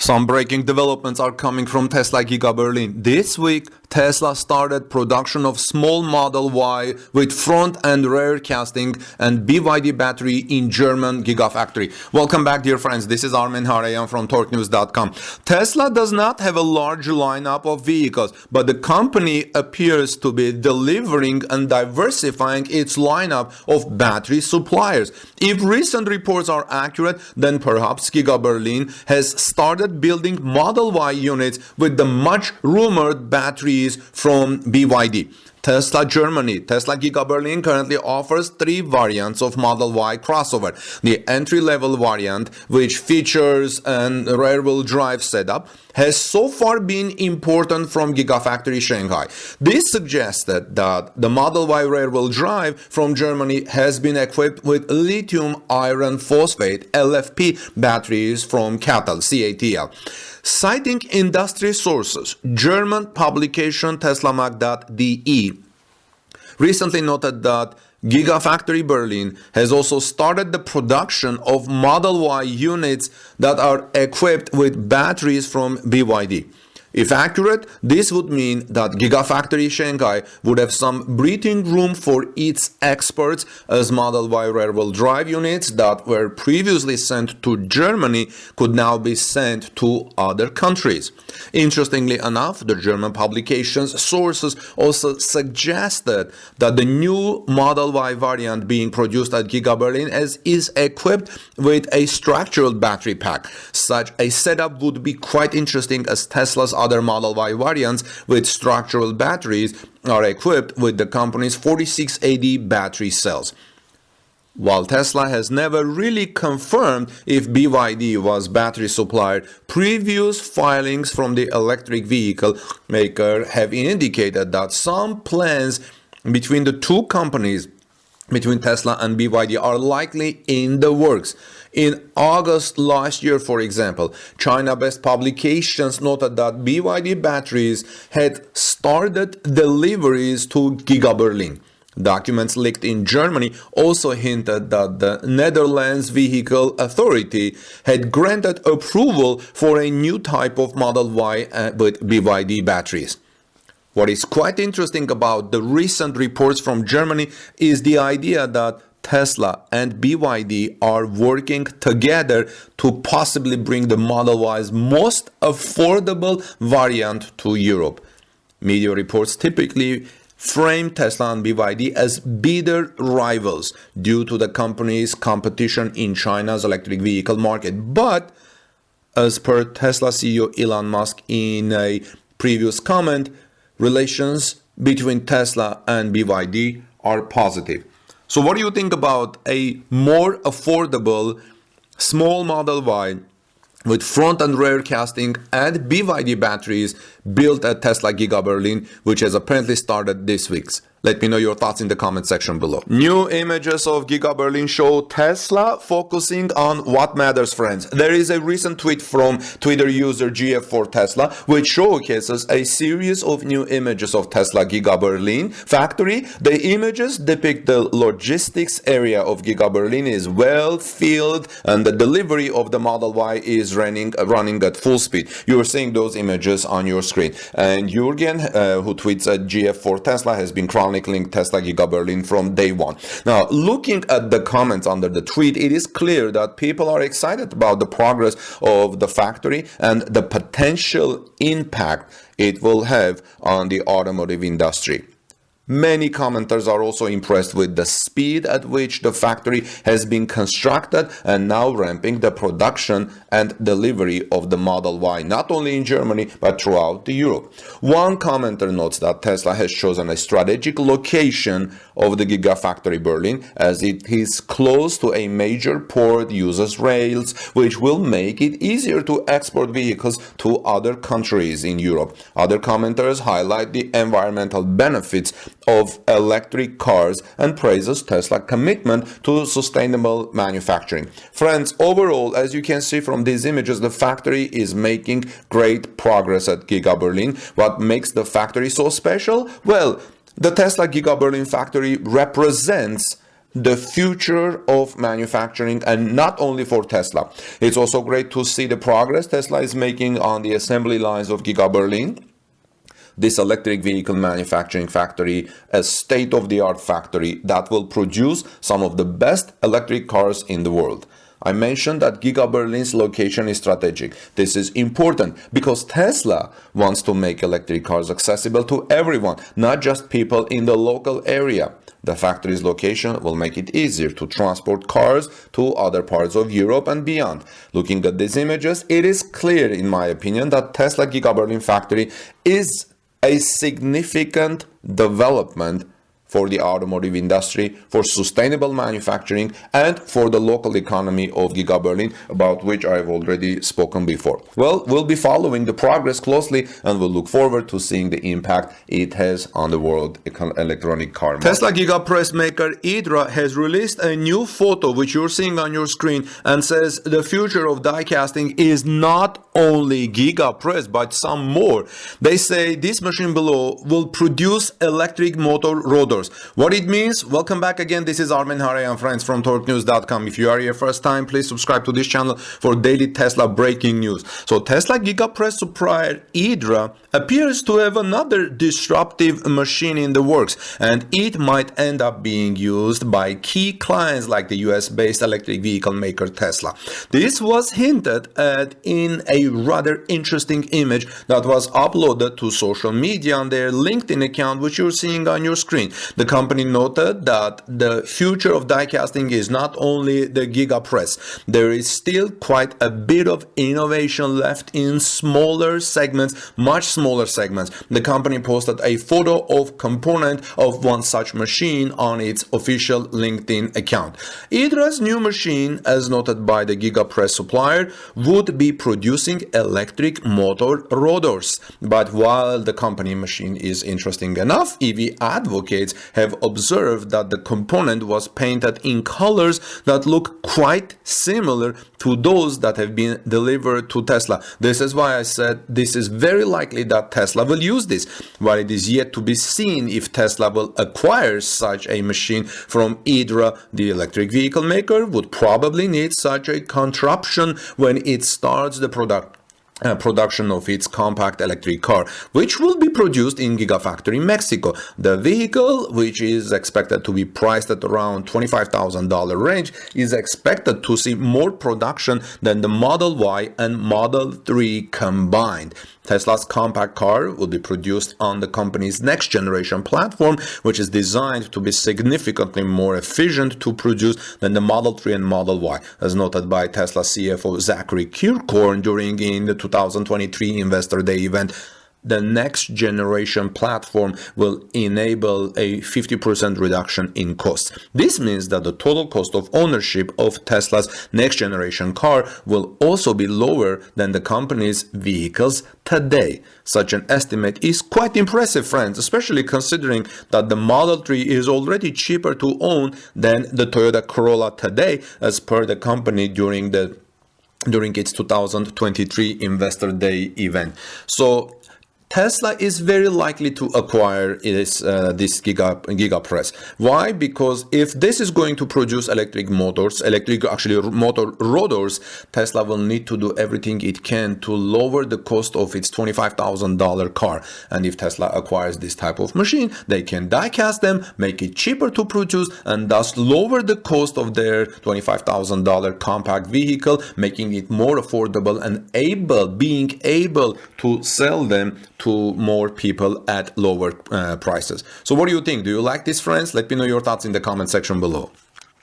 Some breaking developments are coming from Tesla Giga Berlin. This week, Tesla started production of small Model Y with front and rear casting and BYD battery in German Gigafactory. Welcome back, dear friends. This is Armin Harayan from TorqueNews.com. Tesla does not have a large lineup of vehicles, but the company appears to be delivering and diversifying its lineup of battery suppliers. If recent reports are accurate, then perhaps Giga Berlin has started building Model Y units with the much rumored batteries from BYD. Tesla Germany, Tesla Giga Berlin currently offers 3 variants of Model Y crossover. The entry-level variant, which features an rear-wheel drive setup, has so far been imported from Gigafactory Shanghai. This suggested that the Model Y rear-wheel drive from Germany has been equipped with lithium iron phosphate LFP batteries from CATL. Citing industry sources, German publication TeslaMag.de recently noted that Gigafactory Berlin has also started the production of Model Y units that are equipped with batteries from BYD. If accurate, this would mean that Gigafactory Shanghai would have some breathing room for its experts, as Model Y rear-wheel drive units that were previously sent to Germany could now be sent to other countries. Interestingly enough, the German publication's sources also suggested that the new Model Y variant being produced at Giga Berlin is equipped with a structural battery pack. Such a setup would be quite interesting, as Tesla's other Model Y variants with structural batteries are equipped with the company's 4680 battery cells. While Tesla has never really confirmed if BYD was battery supplier, previous filings from the electric vehicle maker have indicated that some plans between the two companies, between Tesla and BYD, are likely in the works. In August last year, for example, China-based publications noted that BYD batteries had started deliveries to Giga Berlin. Documents leaked in Germany also hinted that the Netherlands Vehicle Authority had granted approval for a new type of Model Y with BYD batteries. What is quite interesting about the recent reports from Germany is the idea that Tesla and BYD are working together to possibly bring the Model Y's most affordable variant to Europe. Media reports typically frame Tesla and BYD as bitter rivals due to the company's competition in China's electric vehicle market. But as per Tesla CEO Elon Musk in a previous comment, relations between Tesla and BYD are positive. So what do you think about a more affordable small Model Y with front and rear casting and BYD batteries built at Tesla Giga Berlin, which has apparently started this week? Let me know your thoughts in the comment section below. New images of Giga Berlin show Tesla focusing on what matters, friends. There is a recent tweet from Twitter user GF4Tesla, which showcases a series of new images of Tesla Giga Berlin factory. The images depict the logistics area of Giga Berlin is well filled, and the delivery of the Model Y is running at full speed. You're seeing those images on your screen. And Jürgen, who tweets at GF4Tesla, has been chronicling Tesla Giga Berlin from day one. Now, looking at the comments under the tweet, it is clear that people are excited about the progress of the factory and the potential impact it will have on the automotive industry. Many commenters are also impressed with the speed at which the factory has been constructed and now ramping the production and delivery of the Model Y, not only in Germany but throughout Europe. One commenter notes that Tesla has chosen a strategic location of the Gigafactory Berlin, as it is close to a major port, uses rails, which will make it easier to export vehicles to other countries in Europe. Other commenters highlight the environmental benefits of electric cars and praises Tesla's commitment to sustainable manufacturing. Friends, overall, as you can see from these images, the factory is making great progress at Giga Berlin. What makes the factory so special? Well, the Tesla Giga Berlin factory represents the future of manufacturing, and not only for Tesla. It's also great to see the progress Tesla is making on the assembly lines of Giga Berlin. This electric vehicle manufacturing factory, a state-of-the-art factory that will produce some of the best electric cars in the world. I mentioned that Giga Berlin's location is strategic. This is important because Tesla wants to make electric cars accessible to everyone, not just people in the local area. The factory's location will make it easier to transport cars to other parts of Europe and beyond. Looking at these images, it is clear, in my opinion, that Tesla Giga Berlin factory is a significant development for the automotive industry, for sustainable manufacturing, and for the local economy of Giga Berlin, about which I've already spoken before. Well, we'll be following the progress closely, and we'll look forward to seeing the impact it has on the world electronic car market. Tesla Giga press maker Idra has released a new photo, which you're seeing on your screen, and says the future of die casting is not only Giga press, but some more. They say this machine below will produce electric motor rotors. What it means? Welcome back again. This is Armen Haray and friends from torquenews.com. If you are here first time, please subscribe to this channel for daily Tesla breaking news. So Tesla Giga press supplier Idra appears to have another disruptive machine in the works, and it might end up being used by key clients like the US-based electric vehicle maker Tesla. This was hinted at in a rather interesting image that was uploaded to social media on their LinkedIn account, which you're seeing on your screen. The company noted that the future of die casting is not only the Giga press. There is still quite a bit of innovation left in smaller segments, much smaller segments. The company posted a photo of component of one such machine on its official LinkedIn account. Idra's new machine, as noted by the Giga press supplier, would be producing electric motor rotors. But while the company machine is interesting enough, EV advocates have observed that the component was painted in colors that look quite similar to those that have been delivered to Tesla. This is why I said this is very likely that Tesla will use this. While it is yet to be seen if Tesla will acquire such a machine from Idra, the electric vehicle maker would probably need such a contraption when it starts the production of its compact electric car, which will be produced in Gigafactory, Mexico. The vehicle, which is expected to be priced at around $25,000 range, is expected to see more production than the Model Y and Model 3 combined. Tesla's compact car will be produced on the company's next generation platform, which is designed to be significantly more efficient to produce than the Model 3 and Model Y, as noted by Tesla CFO Zachary Kirkhorn during the 2023 Investor Day event. The next generation platform will enable a 50% reduction in costs. This means that the total cost of ownership of Tesla's next generation car will also be lower than the company's vehicles today. Such an estimate is quite impressive, friends, especially considering that the Model 3 is already cheaper to own than the Toyota Corolla today, as per the company during its 2023 Investor Day event. So Tesla is very likely to acquire this Giga press. Why? Because if this is going to produce electric motor rotors, Tesla will need to do everything it can to lower the cost of its $25,000 car. And if Tesla acquires this type of machine, they can die cast them, make it cheaper to produce, and thus lower the cost of their $25,000 compact vehicle, making it more affordable and being able to sell them to more people at lower prices. So what do you think? Do you like this, friends? Let me know your thoughts in the comment section below.